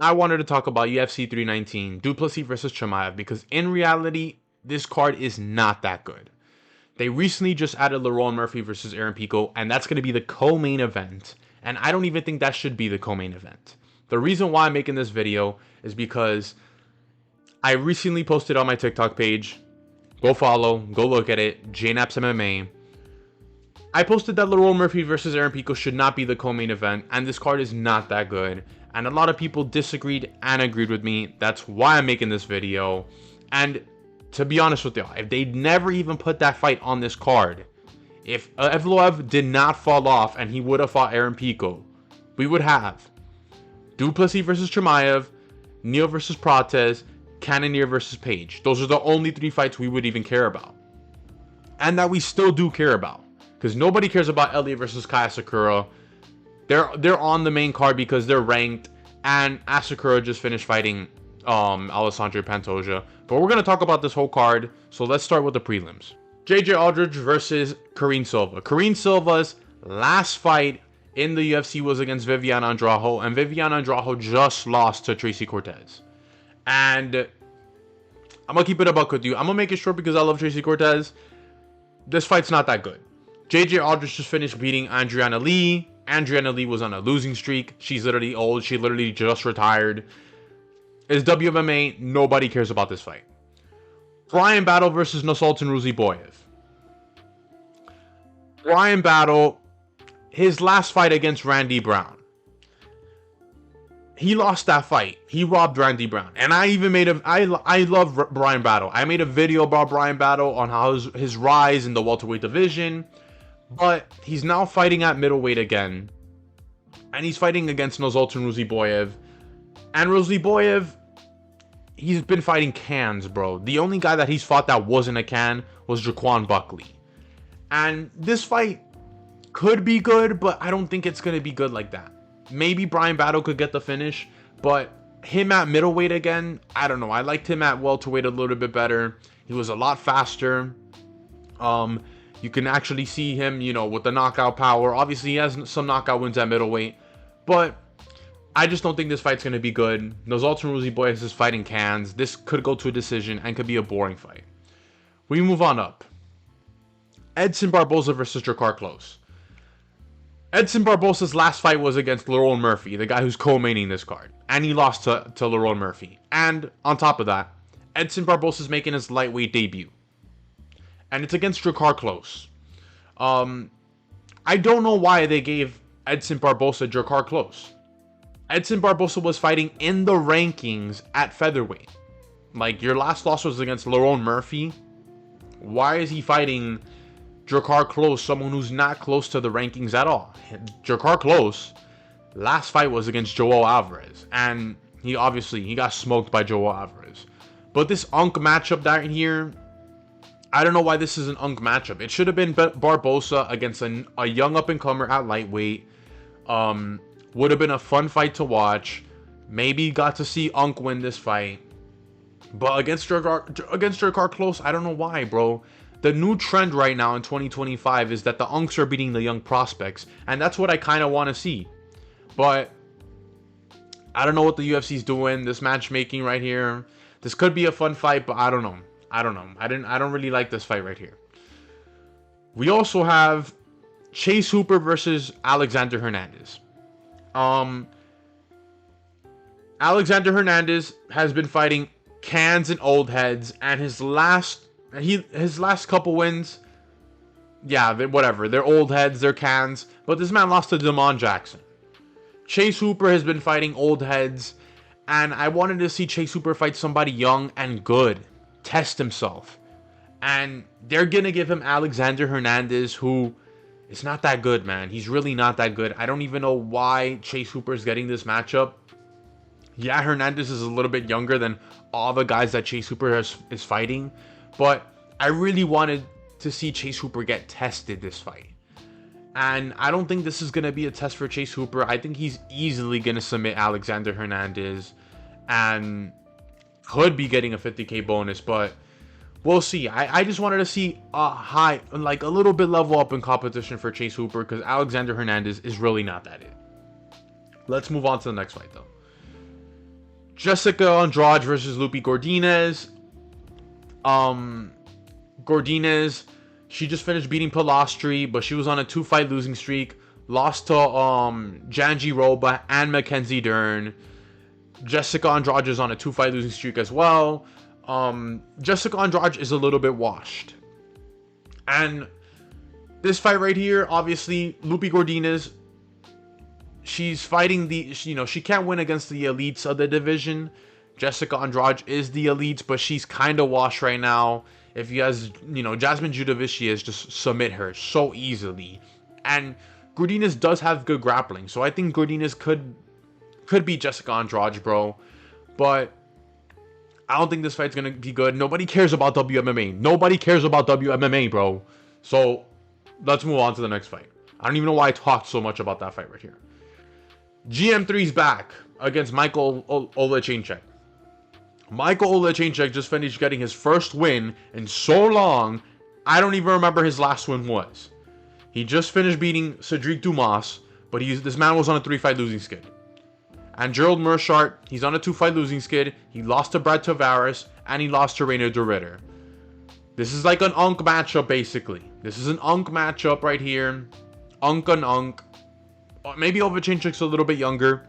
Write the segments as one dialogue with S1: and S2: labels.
S1: I wanted to talk about UFC 319, Duplessis versus Chimaev, because in reality, this card is not that good. They recently just added Lerone Murphy versus Aaron Pico, and that's going to be the co-main event. And I don't even think that should be the co-main event. The reason why I'm making this video is because I recently posted on my TikTok page. Go follow, go look at it, JNaps MMA. I posted that Lerone Murphy versus Aaron Pico should not be the co-main event, and this card is not that good. And a lot of people disagreed and agreed with me. That's why I'm making this video. And to be honest with y'all, if they'd never even put that fight on this card, if Evloev did not fall off and he would have fought Aaron Pico, we would have Duplessis versus Chimaev, Neal versus Prates, Cannonier versus Page. Those are the only 3 fights we would even care about. And that we still do care about. Because nobody cares about Elliott versus Kai Asakura. They're on the main card because they're ranked. And Asakura just finished fighting Alessandro Pantoja. But we're going to talk about this whole card. So let's start with the prelims. JJ Aldridge versus Karine Silva. Karine Silva's last fight in the UFC was against Viviane Andrajo. And Viviane Andrajo just lost to Tracy Cortez. And I'm going to keep it a buck with you. I'm going to make it short because I love Tracy Cortez. This fight's not that good. JJ Aldridge just finished beating Adriana Lee. Adriana Lee was on a losing streak. She's literally old. She literally just retired. It's WMMA. Nobody cares about this fight. Bryan Battle versus Nursultan Ruziboyev. Bryan Battle, his last fight against Randy Brown. He lost that fight. He robbed Randy Brown. And I even made a... I love Bryan Battle. I made a video about Bryan Battle on how his rise in the welterweight division. But he's now fighting at middleweight again. And he's fighting against Nursultan Ruziboyev. And Ruziboyev, he's been fighting cans, bro. The only guy that he's fought that wasn't a can was Jaquan Buckley. And this fight could be good, but I don't think it's going to be good like that. Maybe Bryan Battle could get the finish, but him at middleweight again, I don't know. I liked him at welterweight a little bit better. He was a lot faster. You can actually see him, you know, with the knockout power. Obviously, he has some knockout wins at middleweight, but I just don't think this fight's going to be good. Nursultan Ruziboyev is fighting cans. This could go to a decision and could be a boring fight. We move on up. Edson Barboza versus Drakkar Klose. Edson Barboza's last fight was against Lerone Murphy, the guy who's co-maining this card. And he lost to Lerone Murphy. And on top of that, Edson Barboza's making his lightweight debut. And it's against Drakkar Klose. I don't know why they gave Edson Barboza Drakkar Klose. Edson Barboza was fighting in the rankings at featherweight. Like, your last loss was against Lerone Murphy. Why is he fighting Drakkar Klose, someone who's not close to the rankings at all? Drakkar Klose, last fight was against Joel Alvarez, and he got smoked by Joel Alvarez. But this Unk matchup down here, I don't know why this is an Unk matchup. It should have been Barboza against a young up-and-comer at lightweight. Would have been a fun fight to watch. Maybe got to see Unk win this fight. But against Drakkar Klose, I don't know why, bro. The new trend right now in 2025 is that the Unks are beating the young prospects. And that's what I kind of want to see. But I don't know what the UFC's doing. This matchmaking right here. This could be a fun fight, but I don't know. I don't really like this fight right here. We also have Chase Hooper versus Alexander Hernandez. Alexander Hernandez has been fighting cans and old heads, and his last couple wins, yeah, whatever. They're old heads, they're cans, but this man lost to Damon Jackson. Chase Hooper has been fighting old heads, and I wanted to see Chase Hooper fight somebody young and good, test himself. And they're gonna give him Alexander Hernandez, who is not that good, man. He's really not that good. I don't even know why Chase Hooper is getting this matchup. Yeah, Hernandez is a little bit younger than all the guys that Chase Hooper is fighting, but I really wanted to see Chase Hooper get tested this fight. And I don't think this is going to be a test for Chase Hooper. I think he's easily going to submit Alexander Hernandez and could be getting a 50K bonus, but we'll see. I just wanted to see a little bit level up in competition for Chase Hooper, because Alexander Hernandez is really not that it. Let's move on to the next fight, though. Jessica Andrade versus Lupi Gordinez. Gordinez, she just finished beating Pilastri, but she was on a 2-fight losing streak. Lost to Janji Roba and Mackenzie Dern. Jessica Andrade is on a 2-fight losing streak as well. Jessica Andrade is a little bit washed. And this fight right here, obviously, Lupi Gordinez, she's fighting she can't win against the elites of the division. Jessica Andrade is the elite, but she's kind of washed right now. If you guys, Jasmine Judovicius, just submit her so easily. And Gordinez does have good grappling, so I think Gordinez could beat Jessica Andrade, bro. But I don't think this fight's gonna be good. Nobody cares about WMMA. Nobody cares about WMMA, bro. So let's move on to the next fight. I don't even know why I talked so much about that fight right here. GM3's back against Michael Olejniczak. Michael Olejniczak just finished getting his first win in so long, I don't even remember his last win was. He just finished beating Cedric Dumas, but this man was on a 3-fight losing skid. And Gerald Meerschaert, he's on a 2-fight losing skid. He lost to Brad Tavares, and he lost to Reinier de Ridder. This is like an Unk matchup, basically. This is an Unk matchup right here. Unk on Unk. Maybe Olejniczak's a little bit younger,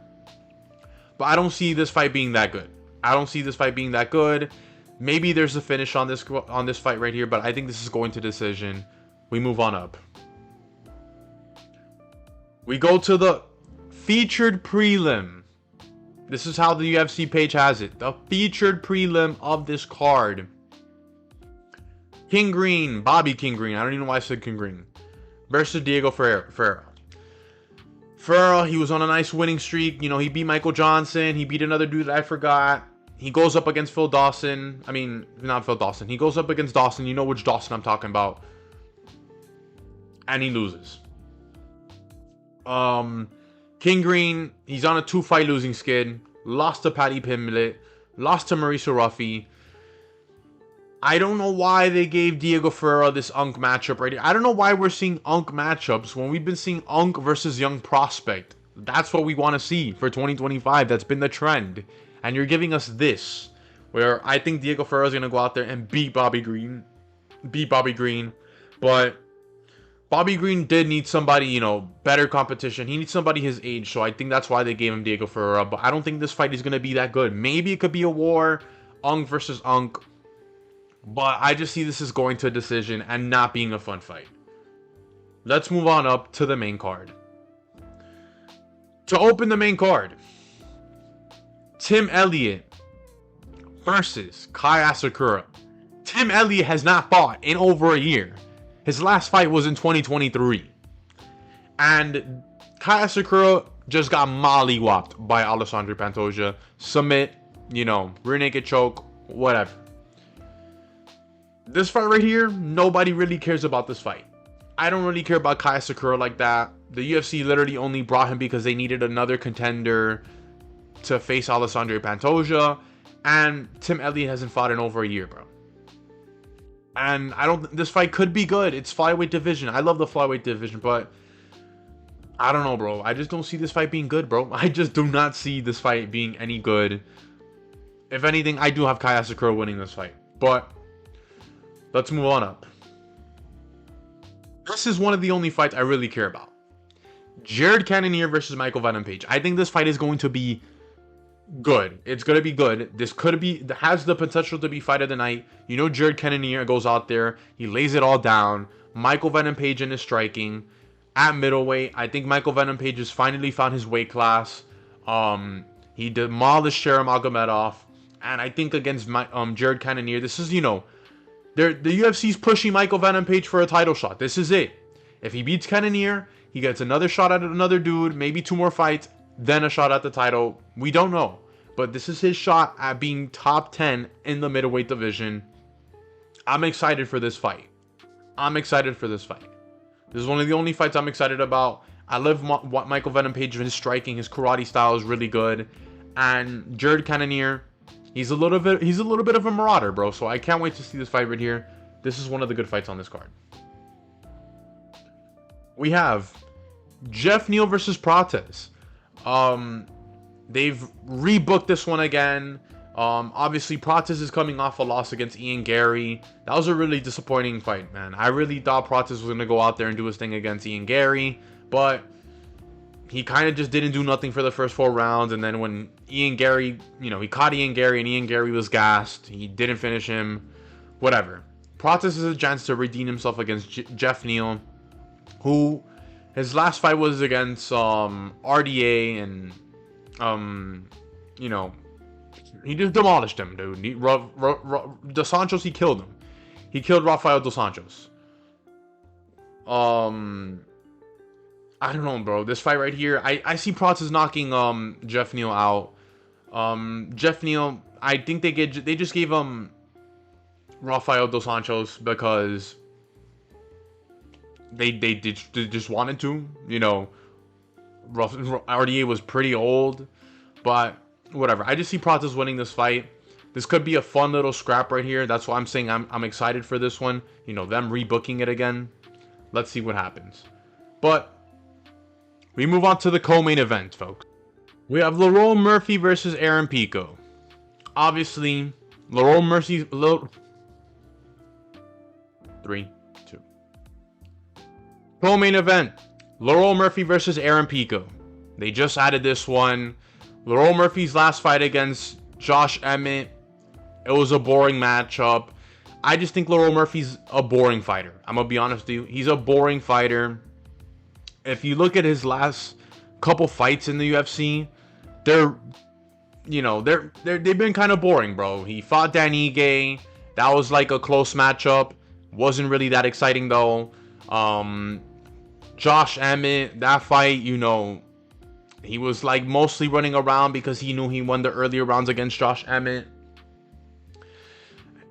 S1: but I don't see this fight being that good. I don't see this fight being that good. Maybe there's a finish on this fight right here, but I think this is going to decision. We move on up. We go to the featured prelim. This is how the UFC page has it. The featured prelim of this card. King Green, Bobby King Green. I don't even know why I said King Green. Versus Diego Ferreira. Ferreira, he was on a nice winning streak. He beat Michael Johnson. He beat another dude that I forgot. He goes up against Phil Dawson. I mean, not Phil Dawson. He goes up against Dawson. You know which Dawson I'm talking about. And he loses. King Green, he's on a 2-fight losing skid. Lost to Paddy Pimblett. Lost to Marisa Ruffy. I don't know why they gave Diego Ferreira this Unk matchup right here. I don't know why we're seeing Unk matchups when we've been seeing Unk versus Young Prospect. That's what we want to see for 2025. That's been the trend. And you're giving us this, where I think Diego Ferreira is going to go out there and beat Bobby Green. But Bobby Green did need somebody, better competition. He needs somebody his age, so I think that's why they gave him Diego Ferreira. But I don't think this fight is going to be that good. Maybe it could be a war, Unk versus Unk. But I just see this as going to a decision and not being a fun fight. Let's move on up to the main card. To open the main card, Tim Elliott versus Kai Asakura. Tim Elliott has not fought in over a year. His last fight was in 2023. And Kai Asakura just got mollywopped by Alessandro Pantoja. Submit, rear naked choke, whatever. This fight right here, nobody really cares about this fight. I don't really care about Kai Asakura like that. The UFC literally only brought him because they needed another contender to face Alessandro Pantoja. And Tim Elliott hasn't fought in over a year, bro. And this fight could be good. It's flyweight division. I love the flyweight division, but I don't know, bro. I just don't see this fight being good, bro. I just do not see this fight being any good. If anything, I do have Kai Asakura winning this fight. But let's move on up. This is one of the only fights I really care about. Jared Cannonier versus Michael Venom Page. I think this fight is going to be good. It's going to be good. This has the potential to be fight of the night. Jared Cannonier goes out there. He lays it all down. Michael Venom Page in his striking. At middleweight, I think Michael Venom Page has finally found his weight class. He demolished Sharon Magomedov. And I think against Jared Cannonier, this is, the UFC's pushing Michael Venom Page for a title shot. This is it. If he beats Cannonier, he gets another shot at another dude, maybe 2 more fights, then a shot at the title. We don't know. But this is his shot at being top 10 in the middleweight division. I'm excited for this fight. This is one of the only fights I'm excited about. I love Michael Venom Page. His striking, his karate style is really good. And Jared Cannonier, he's a little bit of a marauder, bro. So I can't wait to see this fight right here. This is one of the good fights on this card. We have Jeff Neal versus Prates. They've rebooked this one again. Obviously, Protis is coming off a loss against Ian Gary. That was a really disappointing fight, man. I really thought Protis was going to go out there and do his thing against Ian Gary, but he kind of just didn't do nothing for the first 4 rounds. And then when Ian Gary, he caught Ian Gary and Ian Gary was gassed. He didn't finish him. Whatever. Protis has a chance to redeem himself against Jeff Neal, who his last fight was against RDA, and he just demolished him, dude. Dos Santos, he killed him. He killed Rafael Dos Santos. I don't know, bro. This fight right here, I see Protis knocking Jeff Neal out. Jeff Neal, I think they just gave him Rafael Dos Santos because they just wanted to. RDA was pretty old, but whatever. I just see Protis winning this fight. This could be a fun little scrap right here. That's why I'm saying I'm excited for this one. Them rebooking it again. Let's see what happens. But we move on to the co-main event, folks. We have Lerone Murphy versus Aaron Pico. Obviously, Lerone Murphy's 3, 2. Co-main event. Lerone Murphy versus Aaron Pico. They just added this one. Lerone Murphy's last fight against Josh Emmett, it was a boring matchup. I just think Lerone Murphy's a boring fighter. I'm going to be honest with you. He's a boring fighter. If you look at his last couple fights in the UFC, they've been kind of boring, bro. He fought Dan Ige. That was like a close matchup. Wasn't really that exciting, though. Josh Emmett, that fight, he was like mostly running around because he knew he won the earlier rounds against Josh Emmett.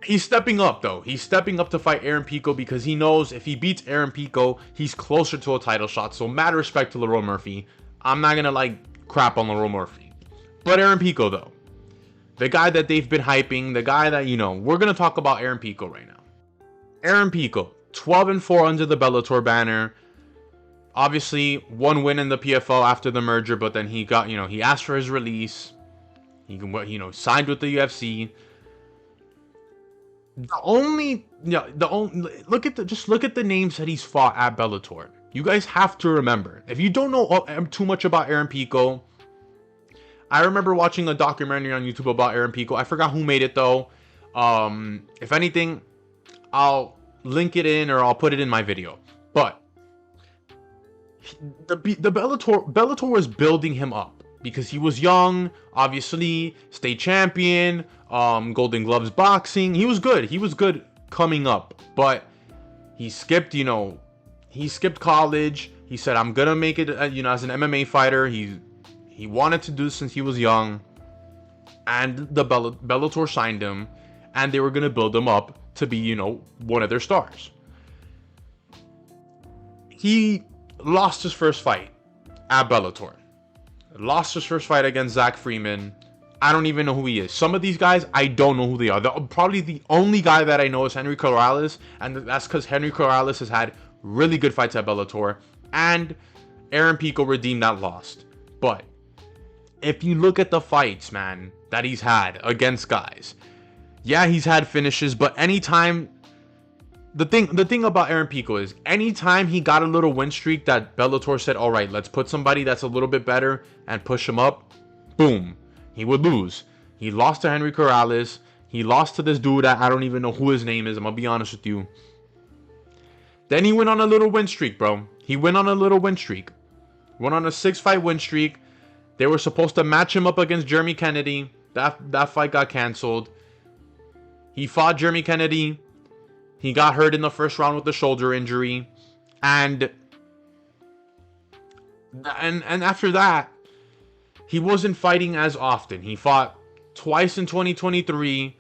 S1: He's stepping up, though. He's stepping up to fight Aaron Pico because he knows if he beats Aaron Pico, he's closer to a title shot. So mad respect to Lerone Murphy. I'm not going to crap on Lerone Murphy. But Aaron Pico, though. The guy that they've been hyping. The guy that, we're going to talk about Aaron Pico right now. Aaron Pico, 12-4 under the Bellator banner. Obviously, one win in the PFL after the merger, but then he got, he asked for his release. He, signed with the UFC. Look at the names that he's fought at Bellator. You guys have to remember. If you don't know too much about Aaron Pico, I remember watching a documentary on YouTube about Aaron Pico. I forgot who made it though. If anything, I'll link it in or I'll put it in my video. But the Bellator was building him up because he was young, obviously, state champion, Golden Gloves boxing. He was good coming up, but he skipped, he skipped college. He said, I'm gonna make it, as an MMA fighter. He wanted to do this since he was young, and the Bellator signed him, and they were gonna build him up to be, one of their stars. He lost his first fight at Bellator. Lost his first fight against Zach Freeman. I don't even know who he is. Some of these guys, I don't know who they are. Probably the only guy that I know is Henry Corrales, and that's because Henry Corrales has had really good fights at Bellator, and Aaron Pico redeemed that loss. But if you look at the fights, man, that he's had against guys, yeah, he's had finishes, but anytime... The thing about Aaron Pico is anytime he got a little win streak that Bellator said, all right, let's put somebody that's a little bit better and push him up, boom, he would lose. He lost to Henry Corrales. He lost to this dude that I don't even know who his name is. I'm going to be honest with you. Then he went on a little win streak, bro. He went on a little win streak. Went on a 6-fight win streak. They were supposed to match him up against Jeremy Kennedy. That fight got canceled. He fought Jeremy Kennedy. He got hurt in the first round with a shoulder injury. And after that, he wasn't fighting as often. He fought twice in 2023.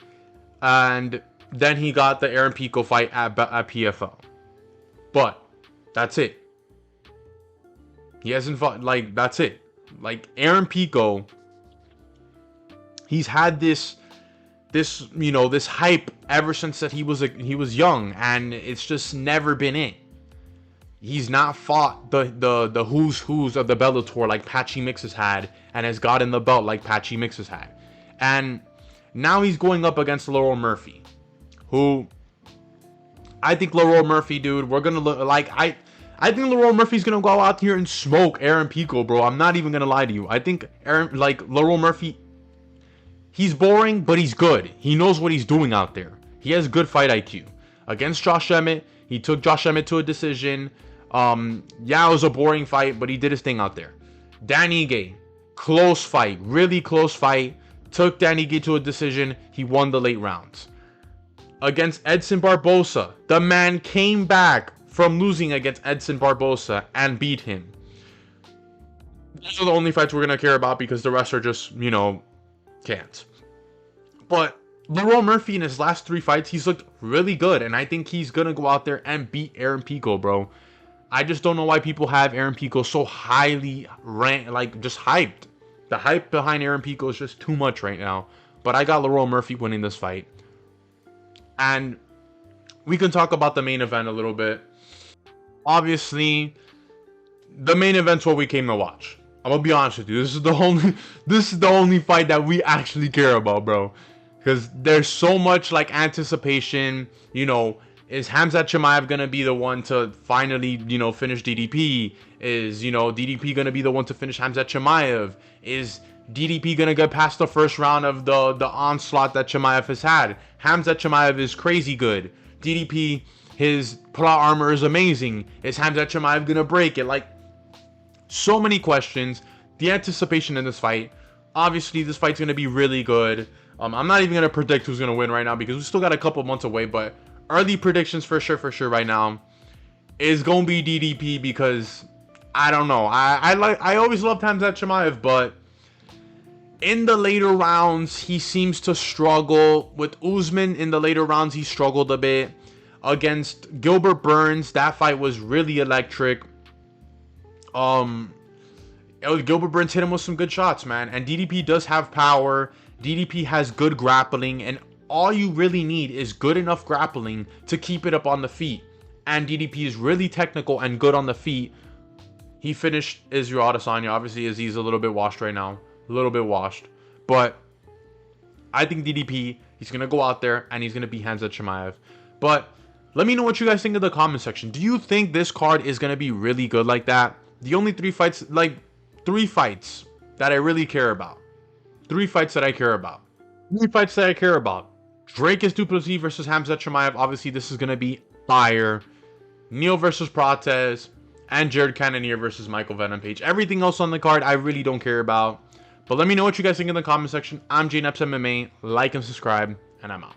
S1: And then he got the Aaron Pico fight at PFL. But that's it. He hasn't fought, that's it. Aaron Pico, he's had this hype ever since that he was young, and it's just never been it. He's not fought the who's of the Bellator like Patchy Mix has had, and has gotten the belt like Patchy Mix has had. And now he's going up against Laurel Murphy, who I think Laurel Murphy, dude, we're gonna look like I think Laurel Murphy's gonna go out here and smoke Aaron Pico, bro. I'm not even gonna lie to you. I think Laurel Murphy, he's boring, but he's good. He knows what he's doing out there. He has good fight IQ. Against Josh Emmett, he took Josh Emmett to a decision. Yeah, it was a boring fight, but he did his thing out there. Dan Ige, close fight, really close fight. Took Dan Ige to a decision. He won the late rounds. Against Edson Barbosa, the man came back from losing against Edson Barbosa and beat him. Those are the only fights we're going to care about because the rest are just, you know, can't. But Laurel Murphy in his last 3 fights, he's looked really good. And I think he's going to go out there and beat Aaron Pico, bro. I just don't know why people have Aaron Pico so highly ranked, like just hyped. The hype behind Aaron Pico is just too much right now. But I got Laurel Murphy winning this fight. And we can talk about the main event a little bit. Obviously, the main event's what we came to watch. I'm gonna be honest with you. This is the only fight that we actually care about, bro. Because there's so much like anticipation. You know, is Khamzat Chimaev gonna be the one to finally, you know, finish DDP? Is, you know, DDP gonna be the one to finish Khamzat Chimaev? Is DDP gonna get past the first round of the onslaught that Chimaev has had? Khamzat Chimaev is crazy good. DDP, his plot armor is amazing. Is Khamzat Chimaev gonna break it? Like, so many questions. The anticipation in this fight. Obviously, this fight's gonna be really good. I'm not even gonna predict who's gonna win right now because we still got a couple months away. But early predictions for sure right now is gonna be DDP because I don't know. I always loved Khamzat Chimaev, but in the later rounds, he seems to struggle. With Usman, in the later rounds, he struggled a bit. Against Gilbert Burns, that fight was really electric. Gilbert Burns hit him with some good shots, man. And DDP does have power. DDP has good grappling. And all you really need is good enough grappling to keep it up on the feet. And DDP is really technical and good on the feet. He finished Israel Adesanya. Obviously, Izzy's a little bit washed right now. A little bit washed. But I think DDP, he's going to go out there and he's going to beat Khamzat Chimaev. But let me know what you guys think in the comment section. Do you think this card is going to be really good like that? The only 3 fights, like 3 fights that I really care about. 3 fights that I care about. 3 fights that I care about. Dricus du Plessis versus Khamzat Chimaev. Obviously, this is going to be fire. Neil versus Prates. And Jared Cannonier versus Michael Venom Page. Everything else on the card, I really don't care about. But let me know what you guys think in the comment section. I'm JNeps MMA. Like and subscribe. And I'm out.